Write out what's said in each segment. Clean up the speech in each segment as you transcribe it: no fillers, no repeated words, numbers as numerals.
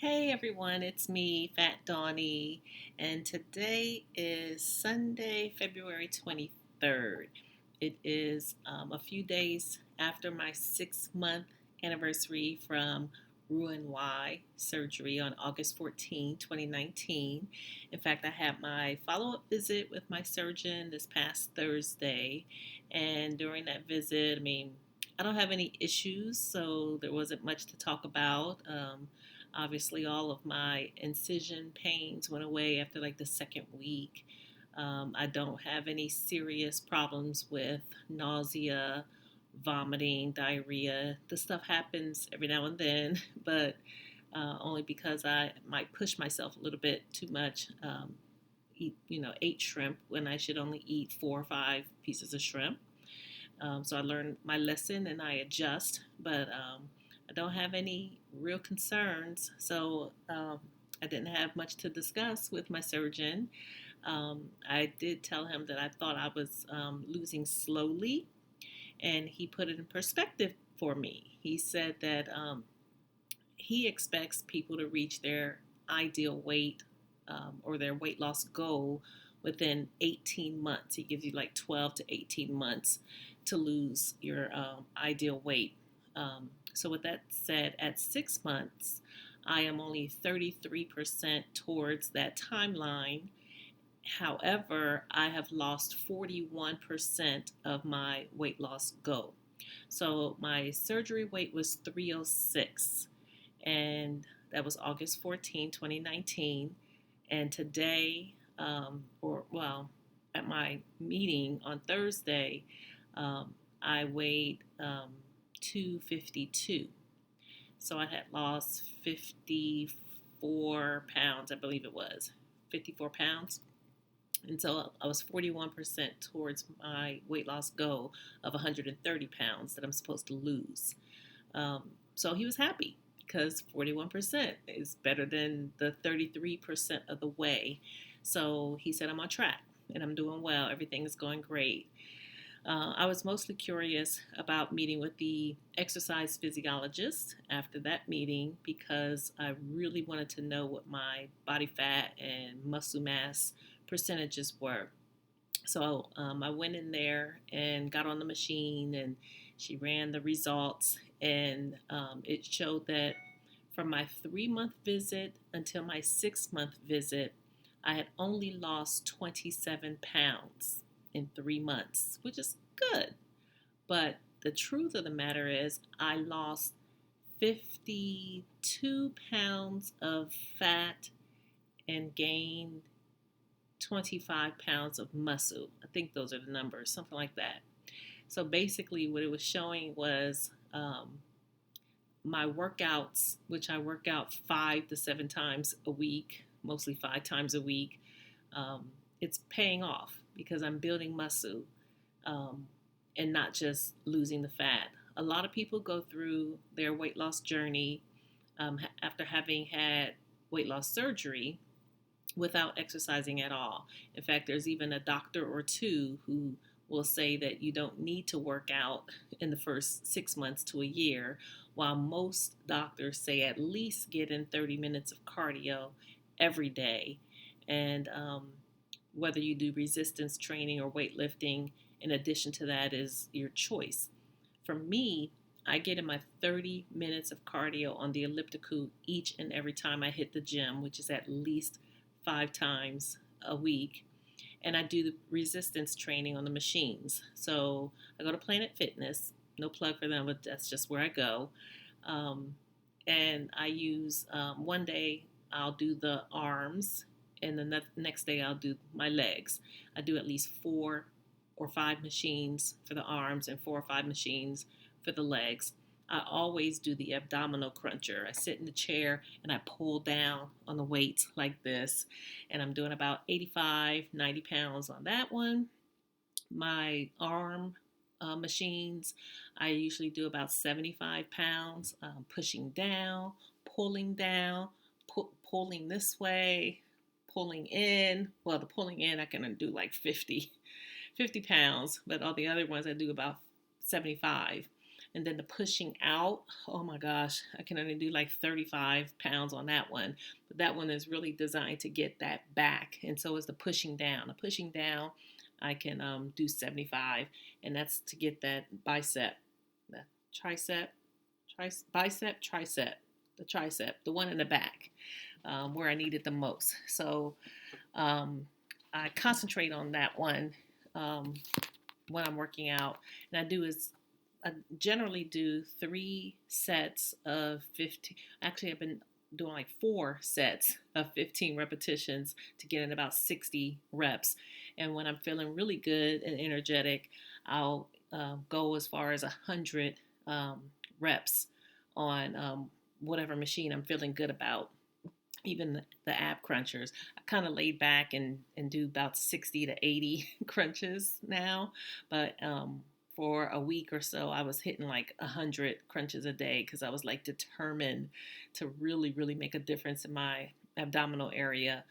Hey everyone, it's me, Fat Donnie, and today is Sunday, February 23rd. It is a few days after my 6 month anniversary from RNY surgery on August 14, 2019. In fact, I had my follow up visit with my surgeon this past Thursday, and during that visit, I don't have any issues, so there wasn't much to talk about. Obviously, all of my incision pains went away after like the second week. I don't have any serious problems with nausea, vomiting, diarrhea. This stuff happens every now and then, but only because I might push myself a little bit too much. Eat, 8 shrimp when I should only eat 4 or 5 pieces of shrimp. So I learned my lesson and I adjust, but I don't have any real concerns. So I didn't have much to discuss with my surgeon. I did tell him that I thought I was losing slowly, and he put it in perspective for me. He said that he expects people to reach their ideal weight or their weight loss goal within 18 months. He gives you like 12 to 18 months to lose your ideal weight. So, with that said, at 6 months, I am only 33% towards that timeline. However, I have lost 41% of my weight loss goal. So, my surgery weight was 306, and that was August 14, 2019. And today, at my meeting on Thursday, I weighed 252. So I had lost 54 pounds, I believe it was 54 pounds. And so I was 41% towards my weight loss goal of 130 pounds that I'm supposed to lose. So he was happy because 41% is better than the 33% of the way. So he said, I'm on track and I'm doing well. Everything is going great. I was mostly curious about meeting with the exercise physiologist after that meeting because I really wanted to know what my body fat and muscle mass percentages were. So I went in there and got on the machine, and she ran the results, and it showed that from my 3 month visit until my 6 month visit, I had only lost 27 pounds in 3 months, which is good. But the truth of the matter is, I lost 52 pounds of fat and gained 25 pounds of muscle. I think those are the numbers, something like that. So basically, what it was showing was my workouts, which I work out 5 to 7 times a week, mostly 5 times a week. It's paying off because I'm building muscle and not just losing the fat. A lot of people go through their weight loss journey after having had weight loss surgery without exercising at all. In fact, there's even a doctor or two who will say that you don't need to work out in the first 6 months to a year, while most doctors say at least get in 30 minutes of cardio every day. And whether you do resistance training or weightlifting, in addition to that, is your choice. For me, I get in my 30 minutes of cardio on the elliptical each and every time I hit the gym, which is at least 5 times a week. And I do the resistance training on the machines. So I go to Planet Fitness, no plug for them, but that's just where I go. And I use, one day I'll do the arms, and the next day I'll do my legs. I do at least 4 or 5 machines for the arms and 4 or 5 machines for the legs. I always do the abdominal cruncher. I sit in the chair and I pull down on the weights like this. And I'm doing about 85, 90 pounds on that one. My arm machines, I usually do about 75 pounds, pushing down, pulling this way, pulling in. Well, the pulling in, I can do like 50 pounds, but all the other ones I do about 75. And then the pushing out, oh my gosh, I can only do like 35 pounds on that one. But that one is really designed to get that back. And so is the pushing down. The pushing down, I can do 75, and that's to get that bicep, the tricep, bicep, tricep, the tricep, the one in the back, where I need it the most. So I concentrate on that one when I'm working out. And I generally do 3 sets of 15. Actually, I've been doing like 4 sets of 15 repetitions to get in about 60 reps. And when I'm feeling really good and energetic, I'll go as far as 100 reps on whatever machine I'm feeling good about. Even the ab crunchers, I kind of laid back and do about 60 to 80 crunches now. But for a week or so, I was hitting like 100 crunches a day because I was like determined to really, really make a difference in my abdominal area.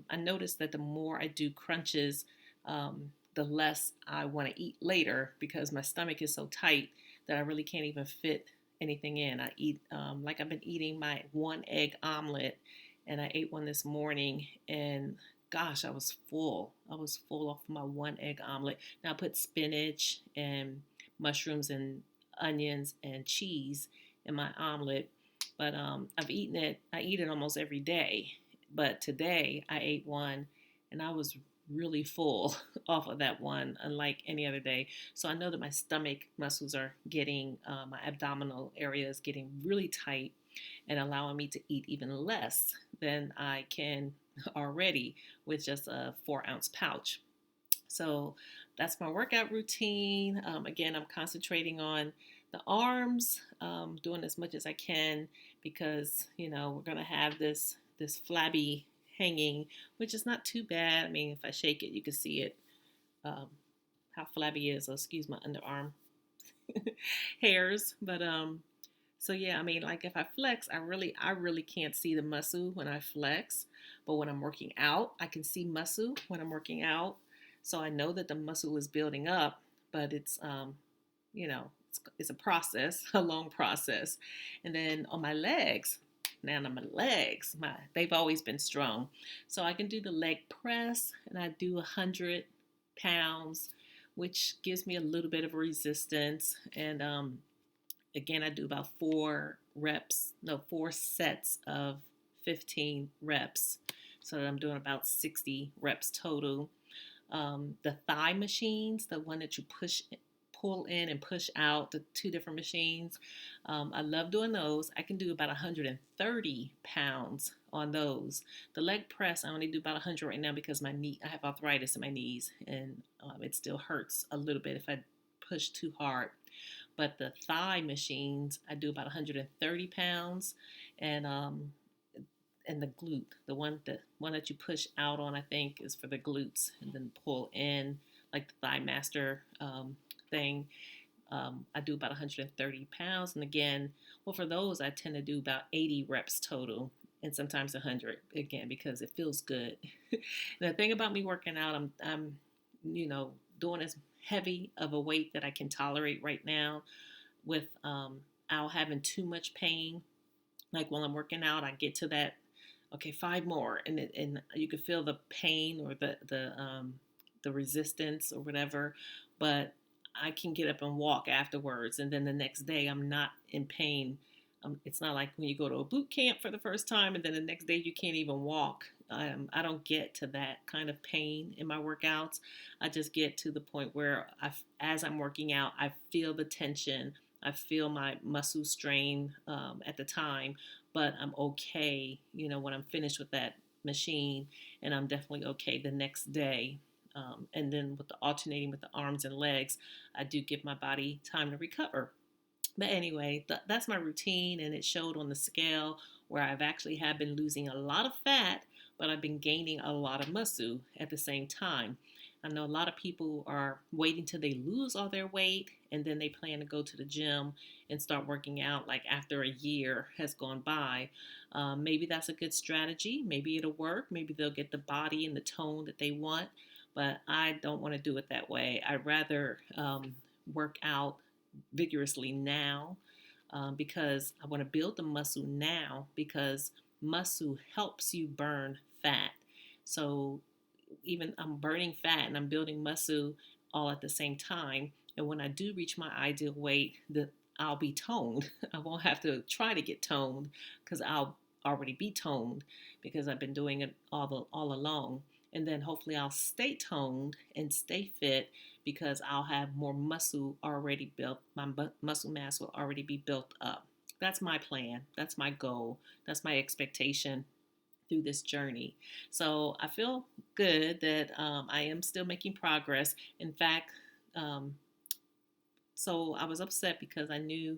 I noticed that the more I do crunches, the less I want to eat later because my stomach is so tight that I really can't even fit anything in. I eat like I've been eating my 1 egg omelet, and I ate one this morning, and gosh, I was full. I was full off my 1 egg omelet. Now I put spinach and mushrooms and onions and cheese in my omelet, but I've eaten it. I eat it almost every day, but today I ate one, and I was really full off of that one, unlike any other day. So I know that my stomach muscles are getting, my abdominal area is getting really tight and allowing me to eat even less than I can already with just a 4 ounce pouch. So that's my workout routine. Again, I'm concentrating on the arms, doing as much as I can because, we're going to have this flabby hanging, which is not too bad. I mean, if I shake it, you can see it, how flabby it is. So excuse my underarm hairs. But so yeah, I mean, like if I flex, I really can't see the muscle when I flex. But when I'm working out, I can see muscle when I'm working out. So I know that the muscle is building up, but it's it's a process, a long process. And then on my legs, they've always been strong. So I can do the leg press, and I do 100 pounds, which gives me a little bit of resistance. And again, I do about 4 sets of 15 reps. So I'm doing about 60 reps total. The thigh machines, the one that you pull in and push out, the 2 different machines, I love doing those. I can do about 130 pounds on those. The leg press, I only do about 100 right now because I have arthritis in my knees, and it still hurts a little bit if I push too hard. But the thigh machines, I do about 130 pounds, and the glute, the one that you push out on, I think, is for the glutes, and then pull in like the Thigh Master thing. I do about 130 pounds, and again, well, for those, I tend to do about 80 reps total, and sometimes 100 again because it feels good. The thing about me working out, I'm doing as heavy of a weight that I can tolerate right now without having too much pain. Like while I'm working out, I get to that, okay, 5 more, and you can feel the pain or the resistance or whatever, but I can get up and walk afterwards, and then the next day I'm not in pain. It's not like when you go to a boot camp for the first time and then the next day you can't even walk. I don't get to that kind of pain in my workouts. I just get to the point where as I'm working out, I feel the tension. I feel my muscle strain at the time, but I'm okay, when I'm finished with that machine, and I'm definitely okay the next day. And then with the alternating with the arms and legs, I do give my body time to recover. But anyway, that's my routine, and it showed on the scale where I've actually have been losing a lot of fat, but I've been gaining a lot of muscle at the same time. I know a lot of people are waiting till they lose all their weight, and then they plan to go to the gym and start working out like after a year has gone by. Maybe that's a good strategy. Maybe it'll work. Maybe they'll get the body and the tone that they want, but I don't want to do it that way. I'd rather work out vigorously now, because I want to build the muscle now, because muscle helps you burn fat. So even I'm burning fat and I'm building muscle all at the same time. And when I do reach my ideal weight, I'll be toned. I won't have to try to get toned because I'll already be toned because I've been doing it all along. And then hopefully I'll stay toned and stay fit because I'll have more muscle already built. My muscle mass will already be built up. That's my plan. That's my goal. That's my expectation through this journey. So I feel good that I am still making progress. In fact, um, so I was upset because I knew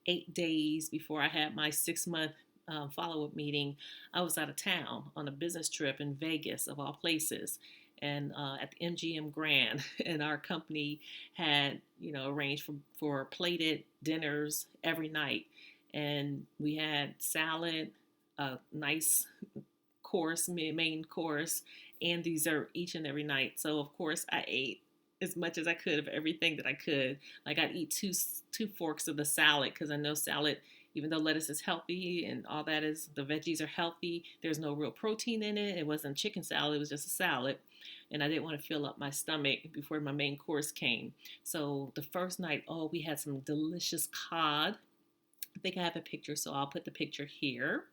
8 days before I had my 6 month follow up meeting, I was out of town on a business trip in Vegas, of all places. And at the MGM Grand, and our company had, arranged for plated dinners every night, and we had salad, a nice course, main course, and dessert each and every night. So of course I ate as much as I could of everything that I could. Like I'd eat two forks of the salad because I know salad, even though lettuce is healthy and all that is, the veggies are healthy. There's no real protein in it. It wasn't chicken salad. It was just a salad. And I didn't want to fill up my stomach before my main course came. So the first night, oh, we had some delicious cod. I think I have a picture, so I'll put the picture here.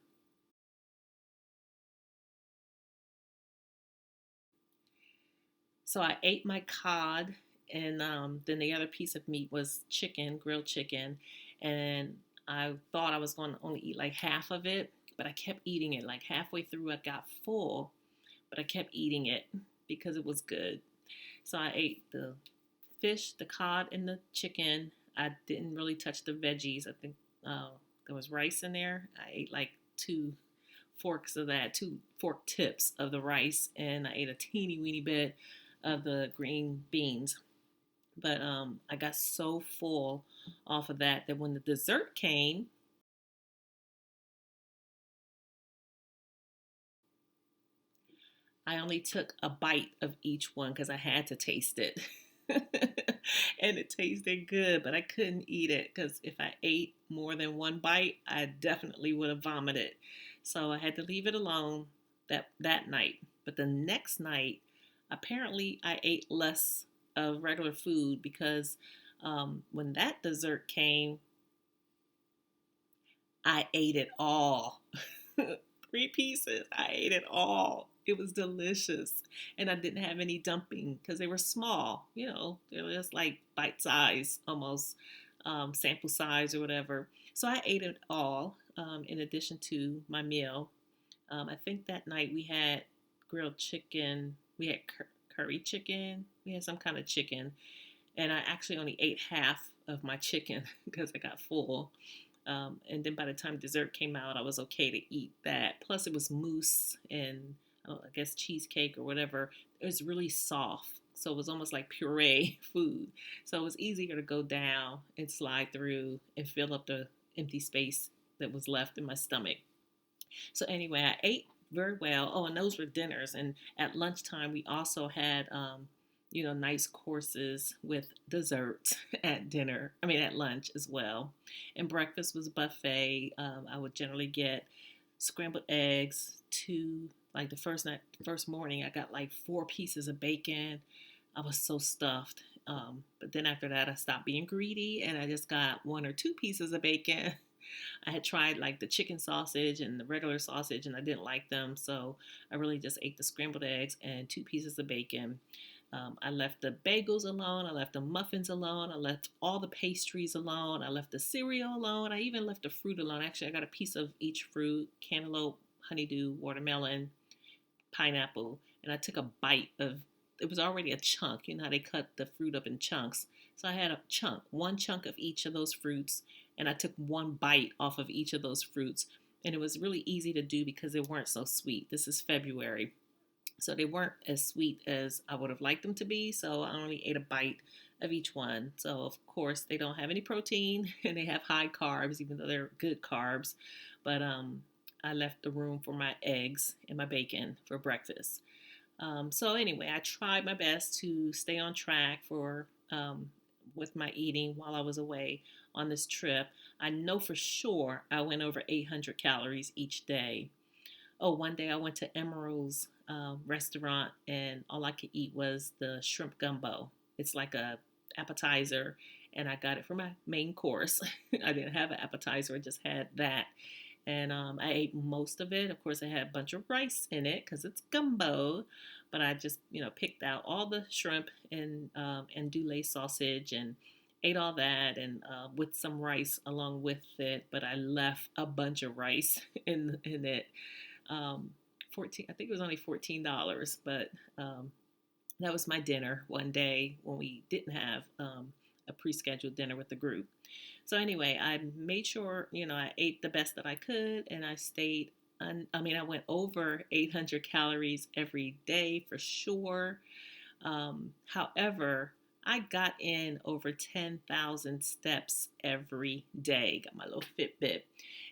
So I ate my cod, and then the other piece of meat was chicken, grilled chicken, and I thought I was going to only eat like half of it, but I kept eating it. Like halfway through, I got full, but I kept eating it because it was good. So I ate the fish, the cod, and the chicken. I didn't really touch the veggies. I think there was rice in there. I ate like two fork tips of the rice, and I ate a teeny weeny bit of the green beans. But I got so full off of that that when the dessert came, I only took a bite of each one because I had to taste it. And it tasted good, but I couldn't eat it because if I ate more than one bite, I definitely would have vomited. So I had to leave it alone that night. But the next night, apparently I ate less of regular food because when that dessert came, I ate it all. 3 pieces. I ate it all. It was delicious. And I didn't have any dumping because they were small. They were just like bite size, almost sample size or whatever. So I ate it all in addition to my meal. I think that night we had grilled chicken, we had curry chicken, we had some kind of chicken. And I actually only ate half of my chicken because I got full. And then by the time dessert came out, I was okay to eat that. Plus, it was mousse and I guess cheesecake or whatever. It was really soft. So it was almost like puree food. So it was easier to go down and slide through and fill up the empty space that was left in my stomach. So anyway, I ate very well. Oh, and those were dinners. And at lunchtime, we also had, nice courses with dessert at dinner. I mean, at lunch as well. And breakfast was buffet. I would generally get scrambled eggs, like the first morning, I got like 4 pieces of bacon. I was so stuffed. But then after that, I stopped being greedy and I just got 1 or 2 pieces of bacon. I had tried like the chicken sausage and the regular sausage and I didn't like them. So I really just ate the scrambled eggs and 2 pieces of bacon. I left the bagels alone. I left the muffins alone. I left all the pastries alone. I left the cereal alone. I even left the fruit alone. Actually, I got a piece of each fruit: cantaloupe, honeydew, watermelon, pineapple. And I took a bite of it was already a chunk. You know how they cut the fruit up in chunks. So I had one chunk of each of those fruits, and I took one bite off of each of those fruits. And it was really easy to do because they weren't so sweet. This is February. So they weren't as sweet as I would have liked them to be. So I only ate a bite of each one. So of course they don't have any protein and they have high carbs, even though they're good carbs. But I left the room for my eggs and my bacon for breakfast. So anyway, I tried my best to stay on track for with my eating while I was away on this trip. I know for sure I went over 800 calories each day. Oh, one day I went to Emerald's restaurant and all I could eat was the shrimp gumbo. It's like a appetizer, and I got it for my main course. I didn't have an appetizer; I just had that, and I ate most of it. Of course, I had a bunch of rice in it because it's gumbo, but I just picked out all the shrimp and andouille sausage and ate all that and with some rice along with it. But I left a bunch of rice in it. 14. I think it was only $14, but that was my dinner one day when we didn't have a pre-scheduled dinner with the group. So anyway, I made sure, I ate the best that I could, and I stayed. I went over 800 calories every day for sure. However, I got in over 10,000 steps every day. Got my little Fitbit,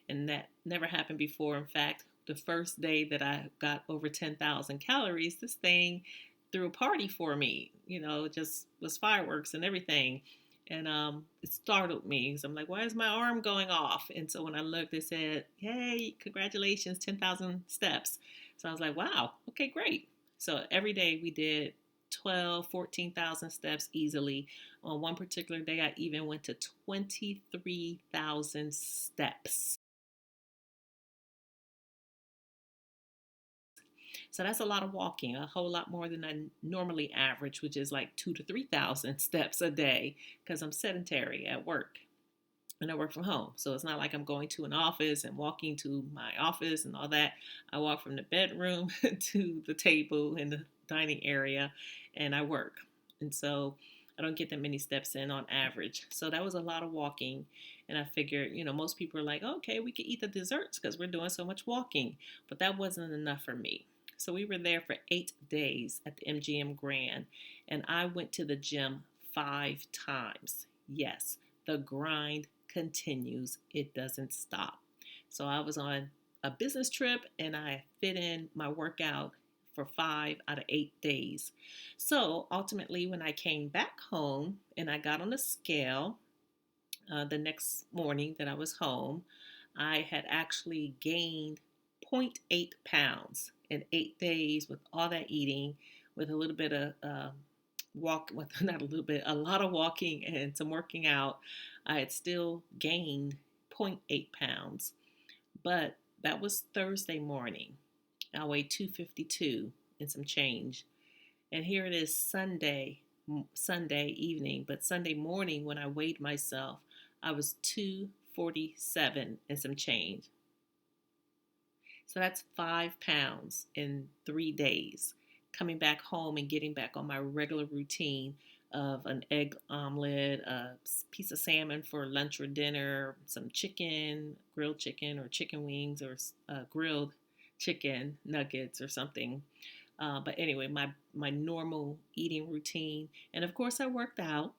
and that never happened before. In fact, the first day that I got over 10,000 calories, this thing threw a party for me. It just was fireworks and everything. And it startled me because I'm like, why is my arm going off? And so when I looked, they said, hey, congratulations, 10,000 steps. So I was like, wow, okay, great. So every day we did 12, 14,000 steps easily. On one particular day, I even went to 23,000 steps. So that's a lot of walking, a whole lot more than I normally average, which is like 2 to 3,000 steps a day because I'm sedentary at work and I work from home. So it's not like I'm going to an office and walking to my office and all that. I walk from the bedroom to the table in the dining area and I work. And so I don't get that many steps in on average. So that was a lot of walking. And I figured, most people are like, okay, we could eat the desserts because we're doing so much walking. But that wasn't enough for me. So we were there for 8 days at the MGM Grand, and I went to the gym 5 times. Yes, the grind continues, it doesn't stop. So I was on a business trip and I fit in my workout for 5 out of 8 days. So ultimately, when I came back home and I got on the scale the next morning that I was home, I had actually gained 0.8 pounds in 8 days with all that eating, with a little bit of walk, with not a little bit, a lot of walking and some working out. I had still gained 0.8 pounds, but that was Thursday morning. I weighed 252 and some change. And here it is Sunday evening, but Sunday morning when I weighed myself, I was 247 and some change. So that's 5 pounds in 3 days. Coming back home and getting back on my regular routine of an egg omelet, a piece of salmon for lunch or dinner, some chicken, grilled chicken or chicken wings or grilled chicken nuggets or something. But anyway, my normal eating routine. And of course, I worked out.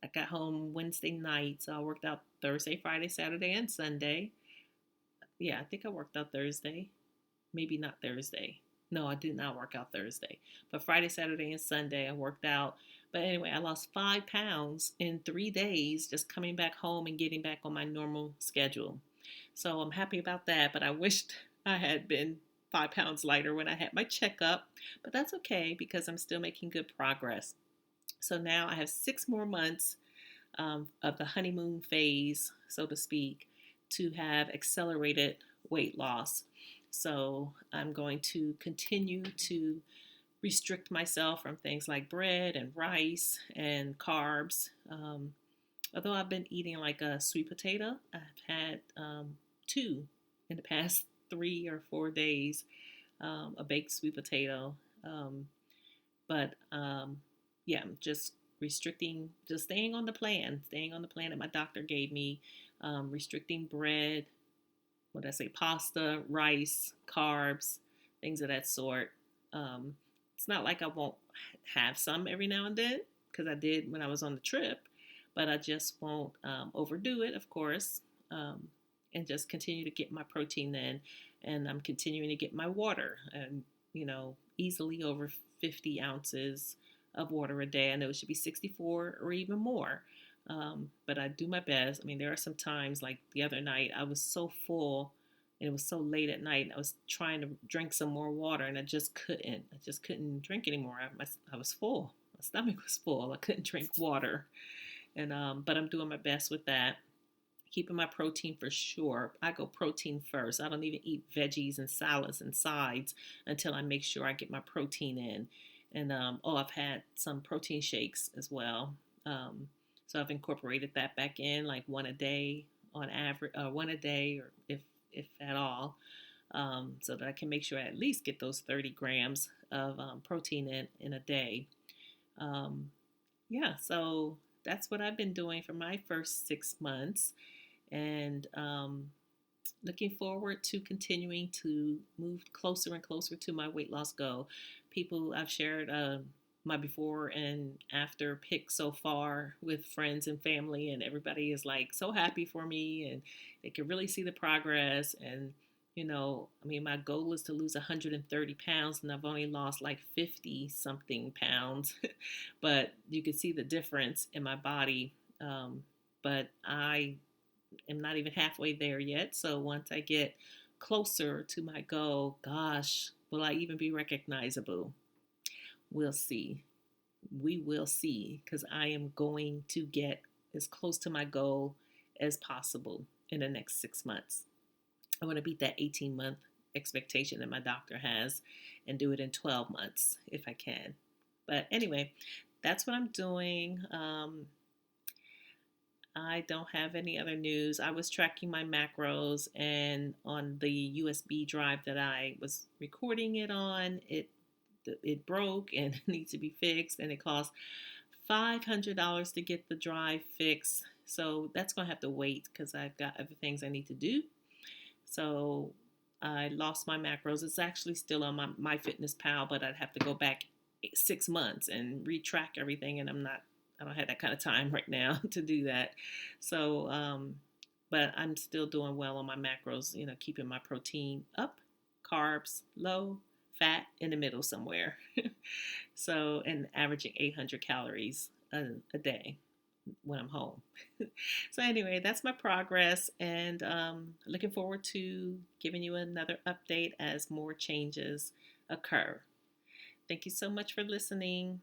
I got home Wednesday night, so I worked out Thursday, Friday, Saturday, and Sunday. Yeah, I think I worked out Thursday. Maybe not Thursday. No, I did not work out Thursday. But Friday, Saturday, and Sunday, I worked out. But anyway, I lost 5 pounds in 3 days just coming back home and getting back on my normal schedule. So I'm happy about that. But I wished I had been 5 pounds lighter when I had my checkup. But that's okay because I'm still making good progress. So now I have 6 more months of the honeymoon phase, so to speak, to have accelerated weight loss. So I'm going to continue to restrict myself from things like bread and rice and carbs. Although I've been eating like a sweet potato, I've had two in the past 3 or 4 days, a baked sweet potato. But yeah, I'm just restricting, just staying on the plan that my doctor gave me, restricting bread, what did I say, pasta, rice, carbs, things of that sort. Um, it's not like I won't have some every now and then, because I did when I was on the trip, but I just won't overdo it, of course, and just continue to get my protein in. And I'm continuing to get my water, and easily over 50 ounces of water a day. I know it should be 64 or even more. But I do my best. I mean, there are some times like the other night, I was so full and it was so late at night. And I was trying to drink some more water and I just couldn't. I just couldn't drink anymore. I was full. My stomach was full. I couldn't drink water. And but I'm doing my best with that. Keeping my protein for sure. I go protein first. I don't even eat veggies and salads and sides until I make sure I get my protein in. And I've had some protein shakes as well. So I've incorporated that back in, like one a day on average, one a day, or if at all, so that I can make sure I at least get those 30 grams of protein in a day. Um, yeah, so that's what I've been doing for my first 6 months, and looking forward to continuing to move closer and closer to my weight loss goal. People, I've shared my before and after pics so far with friends and family, and everybody is like so happy for me, and they can really see the progress. And I mean, my goal is to lose 130 pounds, and I've only lost like 50 something pounds, but you can see the difference in my body. But I am not even halfway there yet. So once I get closer to my goal, gosh, will I even be recognizable? We'll see. We will see, because I am going to get as close to my goal as possible in the next 6 months. I want to beat that 18-month expectation that my doctor has and do it in 12 months if I can. But anyway, that's what I'm doing. I don't have any other news. I was tracking my macros, and on the USB drive that I was recording it on, it broke and needs to be fixed, and it cost $500 to get the drive fixed. So that's going to have to wait because I've got other things I need to do. So I lost my macros. It's actually still on my MyFitnessPal, but I'd have to go back 6 months and retrack everything, and I don't have that kind of time right now to do that. So, but I'm still doing well on my macros, keeping my protein up, carbs low, fat in the middle somewhere. So, and averaging 800 calories a day when I'm home. So anyway, that's my progress, and looking forward to giving you another update as more changes occur. Thank you so much for listening.